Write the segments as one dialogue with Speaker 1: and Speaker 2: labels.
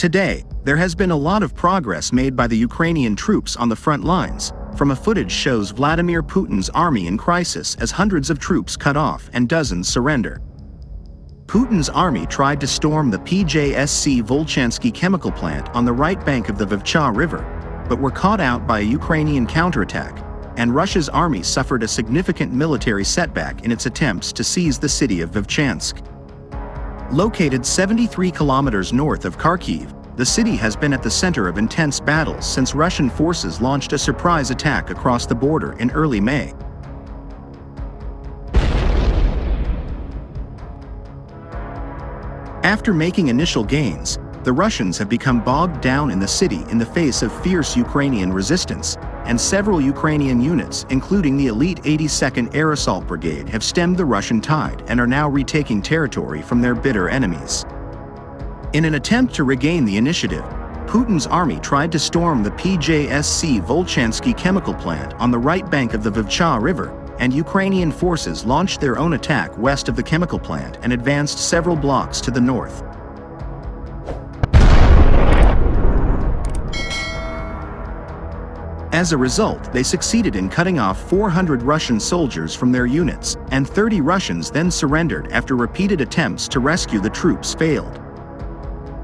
Speaker 1: Today, there has been a lot of progress made by the Ukrainian troops on the front lines. From a footage shows Vladimir Putin's army in crisis as hundreds of troops cut off and dozens surrender. Putin's army tried to storm the PJSC Volchansky chemical plant on the right bank of the Vovcha River, but were caught out by a Ukrainian counterattack, and Russia's army suffered a significant military setback in its attempts to seize the city of Vovchansk. Located 73 kilometers north of Kharkiv, the city has been at the center of intense battles since Russian forces launched a surprise attack across the border in early May. After making initial gains, the Russians have become bogged down in the city in the face of fierce Ukrainian resistance, and several Ukrainian units, including the elite 82nd Air Assault Brigade, have stemmed the Russian tide and are now retaking territory from their bitter enemies. In an attempt to regain the initiative, Putin's army tried to storm the PJSC Volchansky chemical plant on the right bank of the Vovcha River, and Ukrainian forces launched their own attack west of the chemical plant and advanced several blocks to the north. As a result, they succeeded in cutting off 400 Russian soldiers from their units, and 30 Russians then surrendered after repeated attempts to rescue the troops failed.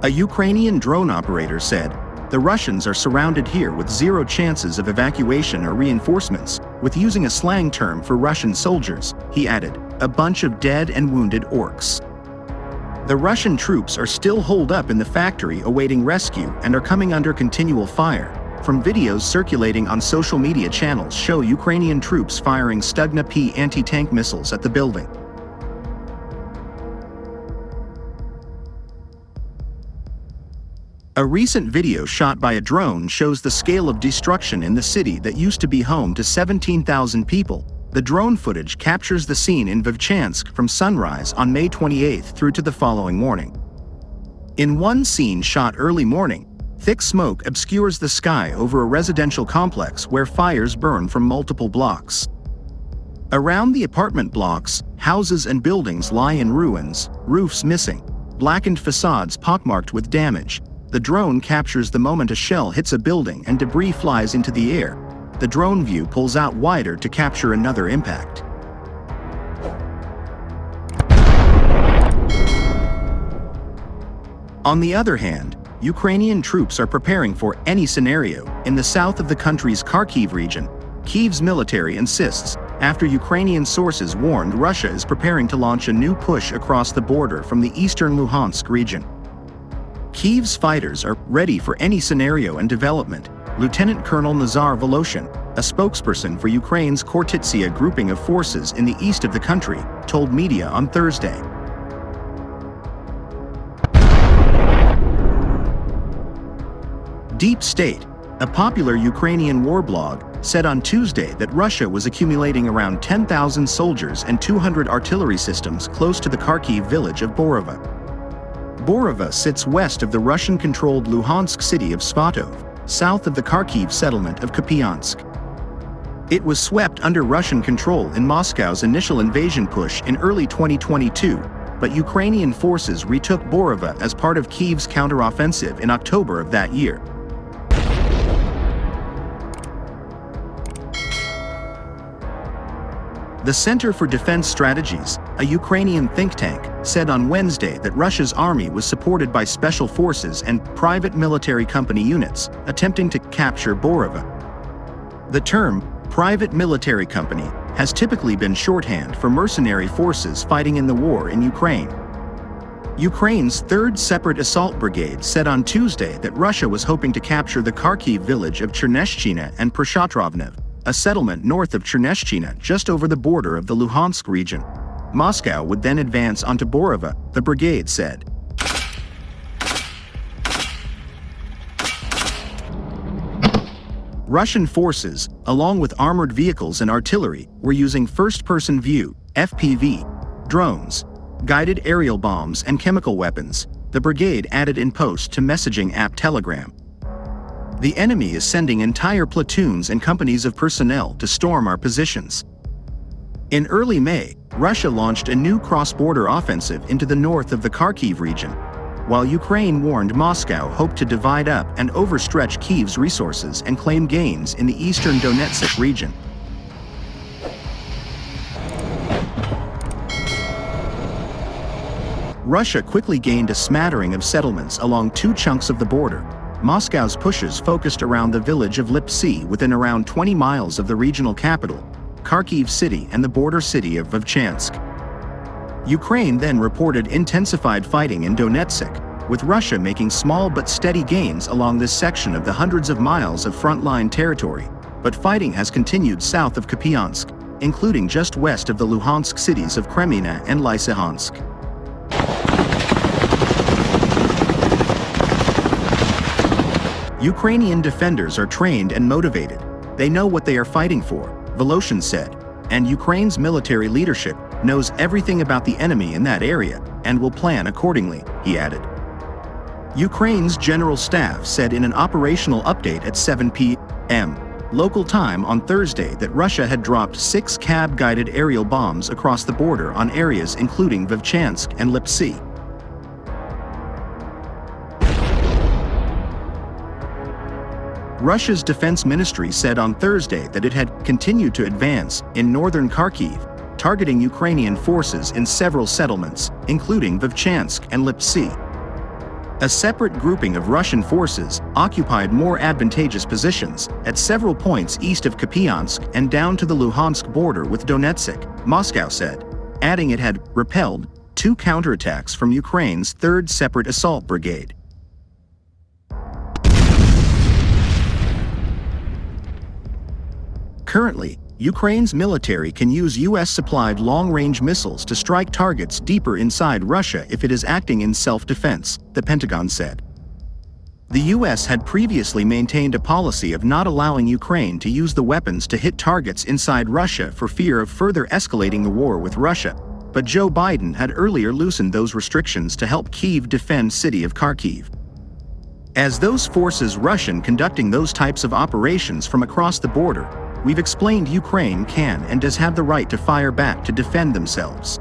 Speaker 1: A Ukrainian drone operator said, "The Russians are surrounded here with zero chances of evacuation or reinforcements," with using a slang term for Russian soldiers. He added, "A bunch of dead and wounded orcs." The Russian troops are still holed up in the factory awaiting rescue and are coming under continual fire. From videos circulating on social media channels show Ukrainian troops firing Stugna P anti-tank missiles at the building. A recent video shot by a drone shows the scale of destruction in the city that used to be home to 17,000 people. The drone footage captures the scene in Vovchansk from sunrise on May 28 through to the following morning. In one scene shot early morning, thick smoke obscures the sky over a residential complex where fires burn from multiple blocks. Around the apartment blocks, houses and buildings lie in ruins, roofs missing, blackened facades pockmarked with damage. The drone captures the moment a shell hits a building and debris flies into the air. The drone view pulls out wider to capture another impact. On the other hand, Ukrainian troops are preparing for any scenario. In the south of the country's Kharkiv region, Kyiv's military insists, after Ukrainian sources warned Russia is preparing to launch a new push across the border from the eastern Luhansk region. Kyiv's fighters are ready for any scenario and development, Lieutenant Colonel Nazar Voloshin, a spokesperson for Ukraine's Kortitsia grouping of forces in the east of the country, told media on Thursday. Deep State, a popular Ukrainian war blog, said on Tuesday that Russia was accumulating around 10,000 soldiers and 200 artillery systems close to the Kharkiv village of Borova. Borova sits west of the Russian-controlled Luhansk city of Svatov, south of the Kharkiv settlement of Kupiansk. It was swept under Russian control in Moscow's initial invasion push in early 2022, but Ukrainian forces retook Borova as part of Kyiv's counteroffensive in October of that year. The Center for Defense Strategies, a Ukrainian think tank, said on Wednesday that Russia's army was supported by special forces and private military company units, attempting to capture Borova. The term, private military company, has typically been shorthand for mercenary forces fighting in the war in Ukraine. Ukraine's 3rd Separate Assault Brigade said on Tuesday that Russia was hoping to capture the Kharkiv village of Cherneshchina and Proshatrovnev, a settlement north of Cherneshchina just over the border of the Luhansk region. Moscow would then advance onto Borova, the brigade said. Russian forces, along with armored vehicles and artillery, were using first-person view, FPV, drones, guided aerial bombs and chemical weapons, the brigade added in post to messaging app Telegram. The enemy is sending entire platoons and companies of personnel to storm our positions. In early May, Russia launched a new cross-border offensive into the north of the Kharkiv region. while Ukraine warned Moscow hoped to divide up and overstretch Kyiv's resources and claim gains in the eastern Donetsk region. Russia quickly gained a smattering of settlements along two chunks of the border. Moscow's pushes focused around the village of Lipsy within around 20 miles of the regional capital, Kharkiv city, and the border city of Vovchansk. Ukraine then reported intensified fighting in Donetsk, with Russia making small but steady gains along this section of the hundreds of miles of frontline territory, but fighting has continued south of Kupiansk, including just west of the Luhansk cities of Kreminna and Lysychansk. Ukrainian defenders are trained and motivated. They know what they are fighting for, Voloshin said, and Ukraine's military leadership knows everything about the enemy in that area and will plan accordingly, he added. Ukraine's General Staff said in an operational update at 7 p.m. local time on Thursday that Russia had dropped 6 cab-guided aerial bombs across the border on areas including Vovchansk and Lipsy. Russia's defense ministry said on Thursday that it had continued to advance in northern Kharkiv, targeting Ukrainian forces in several settlements, including Vovchansk and Lipsy. A separate grouping of Russian forces occupied more advantageous positions at several points east of Kupiansk and down to the Luhansk border with Donetsk, Moscow said, adding it had repelled 2 counterattacks from Ukraine's 3rd Separate Assault Brigade. Currently, Ukraine's military can use US-supplied long-range missiles to strike targets deeper inside Russia if it is acting in self-defense, the Pentagon said. The US had previously maintained a policy of not allowing Ukraine to use the weapons to hit targets inside Russia for fear of further escalating the war with Russia, but Joe Biden had earlier loosened those restrictions to help Kyiv defend city of Kharkiv. As those forces Russian conducting those types of operations from across the border, we've explained Ukraine can and does have the right to fire back to defend themselves.